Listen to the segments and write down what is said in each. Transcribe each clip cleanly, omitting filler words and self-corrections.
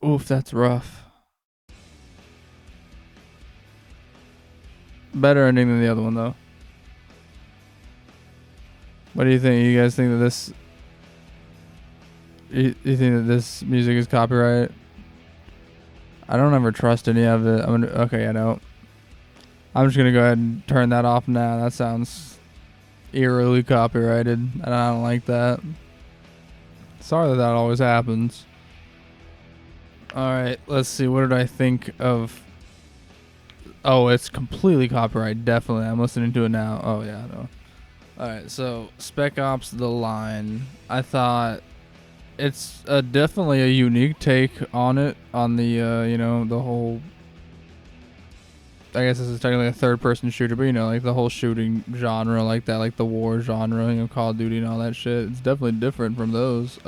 Oof, that's rough. Better ending than the other one, though. What do you think? You guys think that this... You think that this music is copyright? I don't ever trust any of it. Okay, I know. I'm just gonna go ahead and turn that off now. That sounds eerily copyrighted, and I don't like that. Sorry that always happens. Alright, let's see. What did I think of... Oh, it's completely copyright. Definitely. I'm listening to it now. Oh, yeah, no. Alright, so Spec Ops The Line. I thought it's definitely a unique take on it. On the, the whole... I guess this is technically a third-person shooter, but, like the whole shooting genre like that, like the war genre, Call of Duty and all that shit. It's definitely different from those.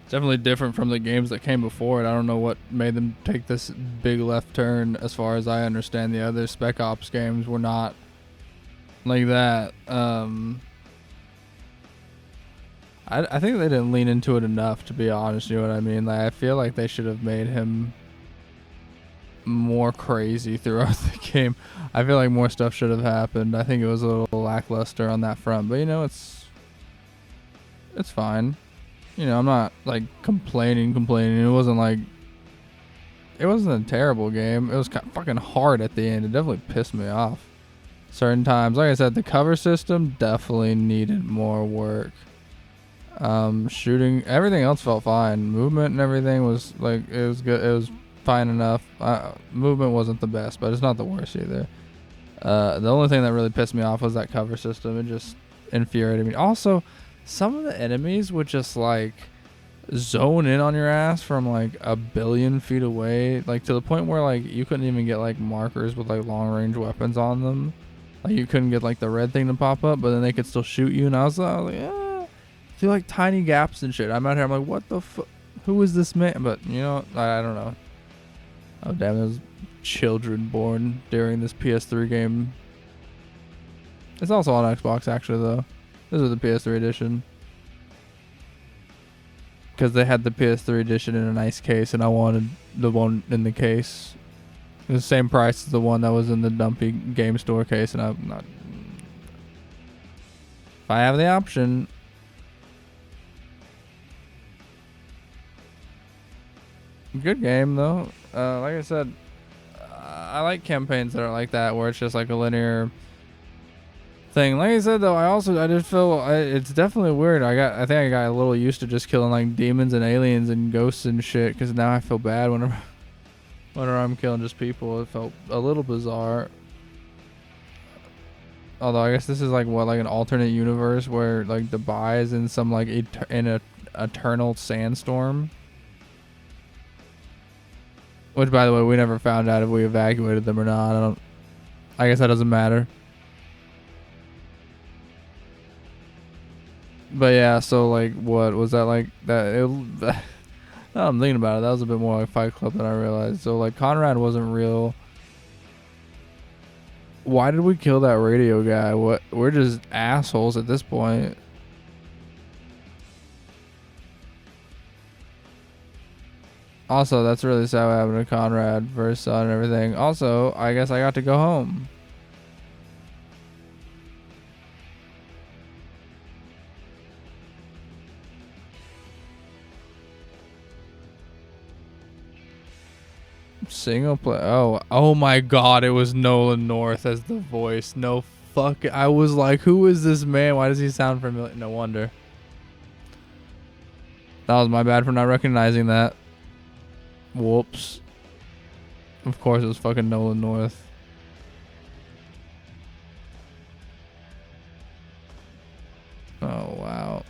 Definitely different from the games that came before it. I don't know what made them take this big left turn. As far as I understand, the other Spec Ops games were not like that. I think they didn't lean into it enough, to be honest. You know what I mean? Like, I feel like they should have made him more crazy throughout the game. I feel like more stuff should have happened. I think it was a little lackluster on that front, but it's fine. I'm not like complaining. It wasn't a terrible game. It was kind of fucking hard at the end. It definitely pissed me off certain times. Like I said, the cover system definitely needed more work. Shooting, everything else felt fine. Movement and everything was like, it was good. It was fine enough. Movement wasn't the best, but it's not the worst either. The only thing that really pissed me off was that cover system. It just infuriated me. Also, some of the enemies would just like zone in on your ass from like a billion feet away, like to the point where like you couldn't even get like markers with like long range weapons on them. Like you couldn't get like the red thing to pop up, but then they could still shoot you. And I was like, through like tiny gaps and shit. I'm out here. I'm like, what the fuck? Who is this man? But I don't know. Oh damn, there's children born during this PS3 game. It's also on Xbox actually though. This is the PS3 edition. Because they had the PS3 edition in a nice case, and I wanted the one in the case. It was the same price as the one that was in the dumpy game store case, and I'm not... If I have the option... Good game, though. Like I said, I like campaigns that are like that, where it's just like a linear... thing. Like I said though, I just feel it's definitely weird. I think I got a little used to just killing like demons and aliens and ghosts and shit, because now I feel bad whenever I'm killing just people. It felt a little bizarre. Although I guess this is like an alternate universe where like Dubai is in some like in a eternal sandstorm. Which, by the way, we never found out if we evacuated them or not. I guess that doesn't matter. But yeah, so like, what was that like? Now I'm thinking about it, that was a bit more like Fight Club than I realized. So like, Conrad wasn't real. Why did we kill that radio guy? We're just assholes at this point. Also, that's really sad what happened to Conrad for his son and everything. Also, I guess I got to go home. Single play. Oh my god, it was Nolan North as the voice. No fuck. I was like, who is this man? Why does he sound familiar? No wonder. That was my bad for not recognizing that. Whoops. Of course it was fucking Nolan North. Oh wow.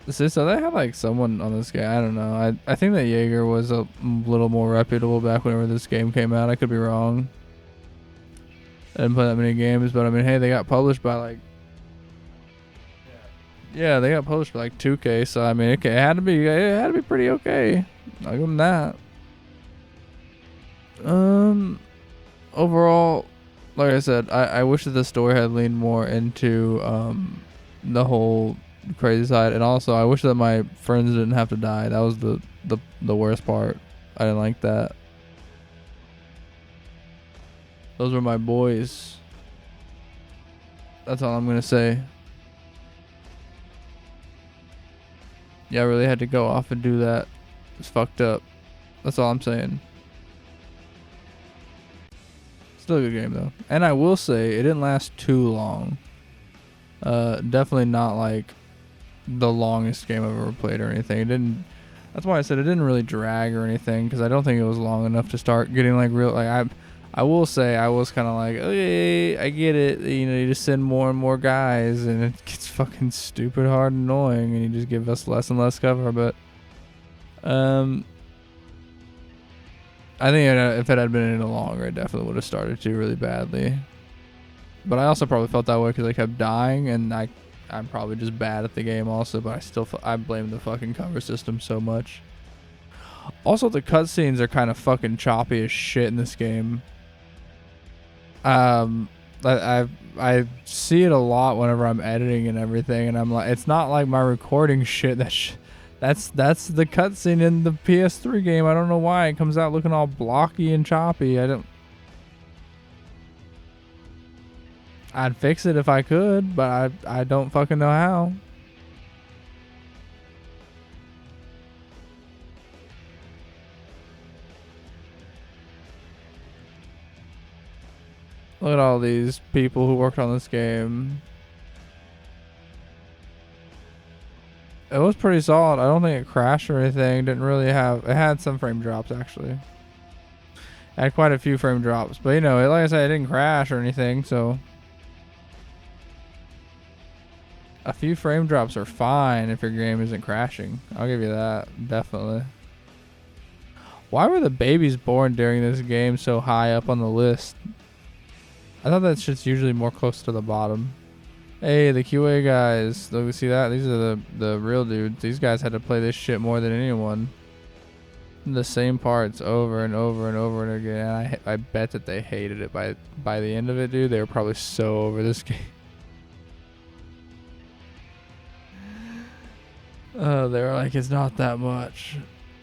So they had like someone on this guy. I don't know. I think that Yager was a little more reputable back whenever this game came out. I could be wrong. I didn't play that many games, but I mean, hey, they got published by like... Yeah, they got published by like 2K, so I mean, it had to be pretty okay. I'll give them that. Overall, like I said, I wish that the story had leaned more into the whole crazy side. And also, I wish that my friends didn't have to die. That was the worst part. I didn't like that. Those were my boys. That's all I'm gonna say. Yeah, I really had to go off and do that. It's fucked up. That's all I'm saying. Still a good game though. And I will say it didn't last too long. Definitely not like the longest game I've ever played or anything. It didn't. That's why I said it didn't really drag or anything, because I don't think it was long enough to start getting like real. Like I will say I was kind of like, okay, I get it. You know, you just send more and more guys, and it gets fucking stupid hard and annoying, and you just give us less and less cover. But I think if it had been any longer, it definitely would have started to really badly. But I also probably felt that way because I kept dying, and I'm probably just bad at the game also. But I blame the fucking cover system so much. Also, the cutscenes are kind of fucking choppy as shit in this game. I see it a lot whenever I'm editing and everything, and I'm like, it's not like my recording shit. That's the cutscene in the PS3 game. I don't know why it comes out looking all blocky and choppy. I'd fix it if I could, but I don't fucking know how. Look at all these people who worked on this game. It was pretty solid. I don't think it crashed or anything. Didn't really have... It had some frame drops, actually. It had quite a few frame drops. But, you know, like I said, it didn't crash or anything, so... A few frame drops are fine if your game isn't crashing. I'll give you that. Definitely. Why were the babies born during this game so high up on the list? I thought that shit's usually more close to the bottom. Hey, the QA guys. Look, see that? These are the real dudes. These guys had to play this shit more than anyone. The same parts over and over and over and again. I bet that they hated it by the end of it, dude. They were probably so over this game. They were like, it's not that much.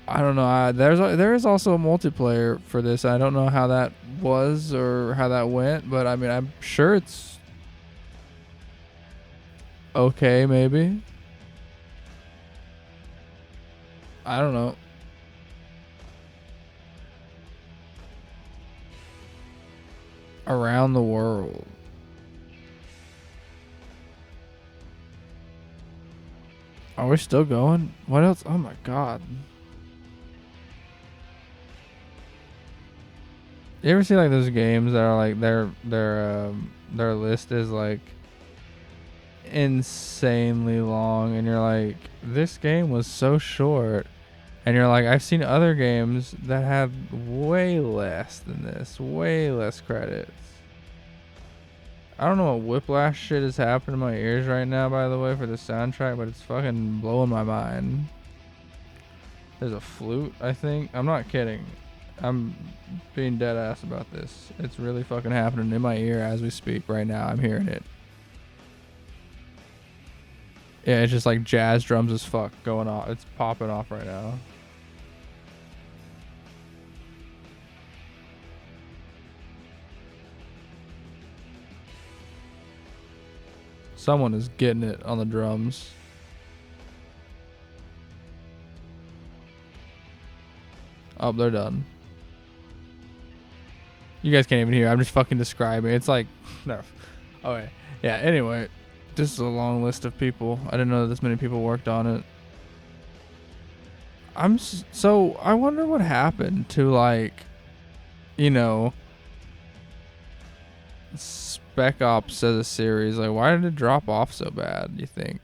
I don't know. There is also a multiplayer for this. I don't know how that was or how that went, but I mean, I'm sure it's okay, maybe. I don't know. Around the world. Are we still going? What else? Oh my god. You ever see like those games that are like their list is like insanely long, and you're like, this game was so short, and you're like, I've seen other games that have way less than this, way less credits. I don't know what whiplash shit is happening in my ears right now, by the way, for the soundtrack, but it's fucking blowing my mind. There's a flute, I think. I'm not kidding. I'm being dead ass about this. It's really fucking happening in my ear as we speak right now. I'm hearing it. Yeah, it's just like jazz drums as fuck going off. It's popping off right now. Someone is getting it on the drums. Oh, they're done. You guys can't even hear. I'm just fucking describing. It's like, no. Okay. Yeah, anyway. This is a long list of people. I didn't know that this many people worked on it. So I wonder what happened to, like, you know, Spec Ops as a series. Like, why did it drop off so bad, you think?